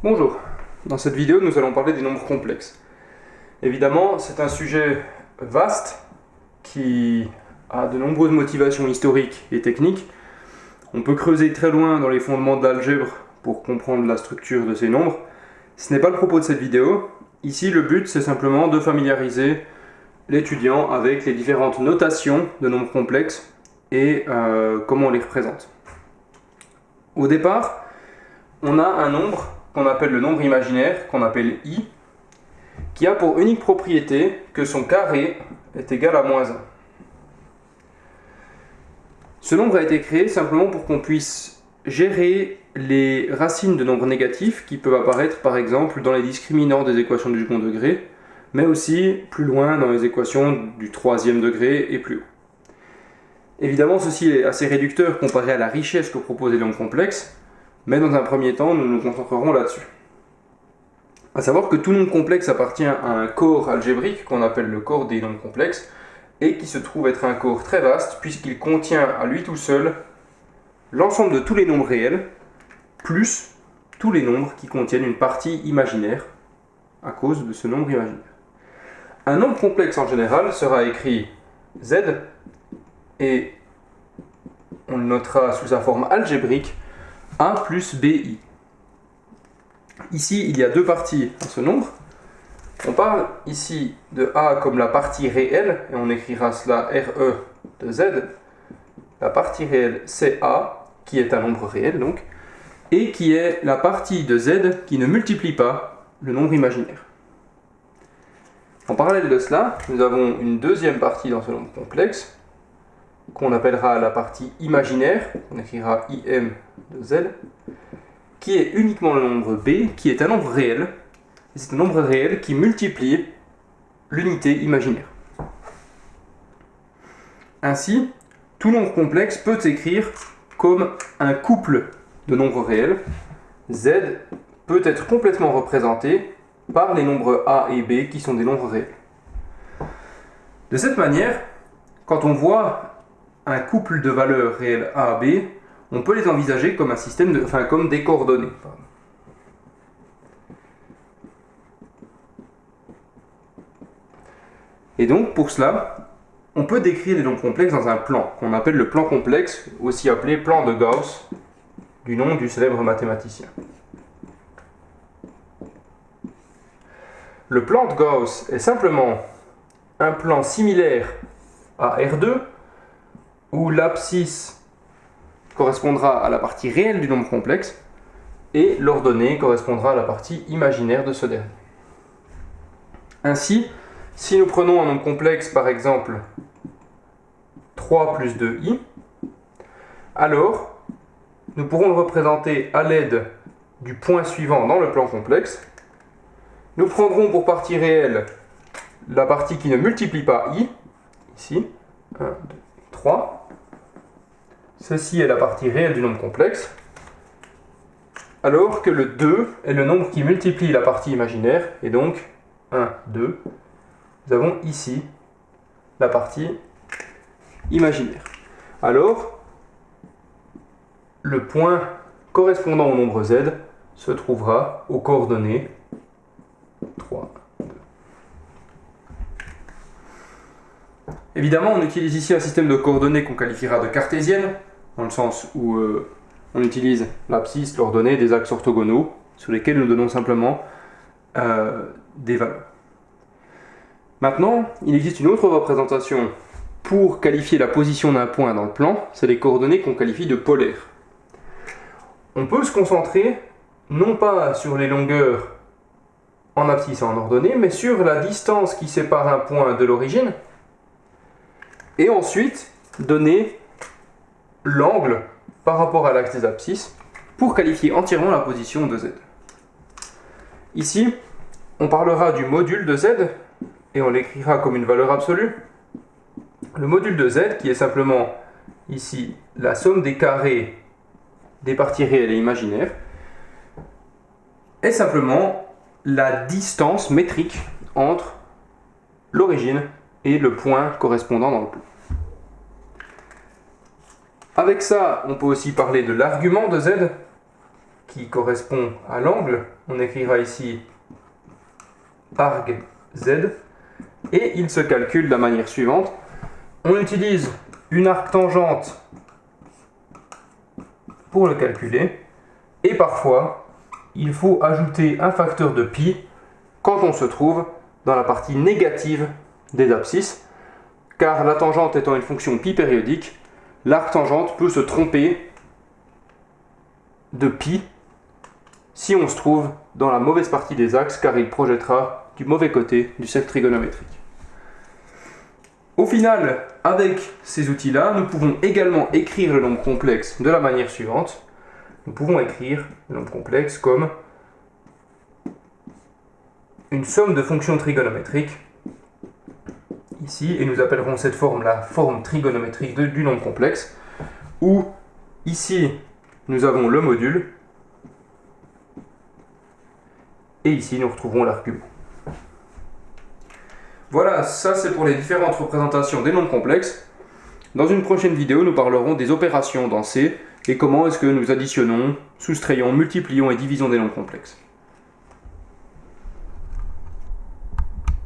Bonjour, dans cette vidéo nous allons parler des nombres complexes. Évidemment, c'est un sujet vaste qui a de nombreuses motivations historiques et techniques. On peut creuser très loin dans les fondements de l'algèbre pour comprendre la structure de ces nombres. Ce n'est pas le propos de cette vidéo. Ici, le but c'est simplement de familiariser l'étudiant avec les différentes notations de nombres complexes et comment on les représente. Au départ, on a un nombre qu'on appelle le nombre imaginaire, qu'on appelle i, qui a pour unique propriété que son carré est égal à moins 1. Ce nombre a été créé simplement pour qu'on puisse gérer les racines de nombres négatifs qui peuvent apparaître par exemple dans les discriminants des équations du second degré, mais aussi plus loin dans les équations du troisième degré et plus haut. Évidemment, ceci est assez réducteur comparé à la richesse que proposent les nombres complexes, mais dans un premier temps, nous nous concentrerons là-dessus. A savoir que tout nombre complexe appartient à un corps algébrique qu'on appelle le corps des nombres complexes et qui se trouve être un corps très vaste puisqu'il contient à lui tout seul l'ensemble de tous les nombres réels plus tous les nombres qui contiennent une partie imaginaire à cause de ce nombre imaginaire. Un nombre complexe en général sera écrit z et on le notera sous sa forme algébrique a plus bi. Ici, il y a deux parties à ce nombre. On parle ici de a comme la partie réelle, et on écrira cela re de z. La partie réelle, c'est a, qui est un nombre réel donc, et qui est la partie de z qui ne multiplie pas le nombre imaginaire. En parallèle de cela, nous avons une deuxième partie dans ce nombre complexe, qu'on appellera la partie imaginaire, on écrira im de z, qui est uniquement le nombre b, qui est un nombre réel, et c'est un nombre réel qui multiplie l'unité imaginaire. Ainsi, tout nombre complexe peut s'écrire comme un couple de nombres réels. Z peut être complètement représenté par les nombres a et b qui sont des nombres réels. De cette manière, quand on voit un couple de valeurs réelles a, b, on peut les envisager comme un système comme des coordonnées. Et donc, pour cela, on peut décrire les nombres complexes dans un plan, qu'on appelle le plan complexe, aussi appelé plan de Gauss, du nom du célèbre mathématicien. Le plan de Gauss est simplement un plan similaire à R2, où l'abscisse correspondra à la partie réelle du nombre complexe, et l'ordonnée correspondra à la partie imaginaire de ce dernier. Ainsi, si nous prenons un nombre complexe, par exemple 3 plus 2i, alors nous pourrons le représenter à l'aide du point suivant dans le plan complexe. Nous prendrons pour partie réelle la partie qui ne multiplie pas i, ici, 1, 2, 3. Ceci est la partie réelle du nombre complexe, alors que le 2 est le nombre qui multiplie la partie imaginaire, et donc 1, 2. Nous avons ici la partie imaginaire. Alors, le point correspondant au nombre z se trouvera aux coordonnées 3, 2. Évidemment, on utilise ici un système de coordonnées qu'on qualifiera de cartésienne, dans le sens où on utilise l'abscisse, l'ordonnée, des axes orthogonaux, sur lesquels nous donnons simplement des valeurs. Maintenant, il existe une autre représentation pour qualifier la position d'un point dans le plan, c'est les coordonnées qu'on qualifie de polaires. On peut se concentrer non pas sur les longueurs en abscisse et en ordonnée, mais sur la distance qui sépare un point de l'origine, et ensuite donner l'angle par rapport à l'axe des abscisses pour qualifier entièrement la position de z. Ici, on parlera du module de z, et on l'écrira comme une valeur absolue. Le module de z, qui est simplement ici la somme des carrés des parties réelles et imaginaires, est simplement la distance métrique entre l'origine et le point correspondant dans le plan. Avec ça, on peut aussi parler de l'argument de z, qui correspond à l'angle. On écrira ici arg z, et il se calcule de la manière suivante. On utilise une arctangente pour le calculer, et parfois il faut ajouter un facteur de pi quand on se trouve dans la partie négative des abscisses, car la tangente étant une fonction pi périodique, l'arctangente peut se tromper de pi si on se trouve dans la mauvaise partie des axes, car il projettera du mauvais côté du cercle trigonométrique. Au final, avec ces outils-là, nous pouvons également écrire le nombre complexe de la manière suivante. Nous pouvons écrire le nombre complexe comme une somme de fonctions trigonométriques, ici, et nous appellerons cette forme la forme trigonométrique du nombre complexe, où ici, nous avons le module, et ici, nous retrouverons l'argument. Voilà, ça c'est pour les différentes représentations des nombres complexes. Dans une prochaine vidéo, nous parlerons des opérations dans C et comment est-ce que nous additionnons, soustrayons, multiplions et divisons des nombres complexes.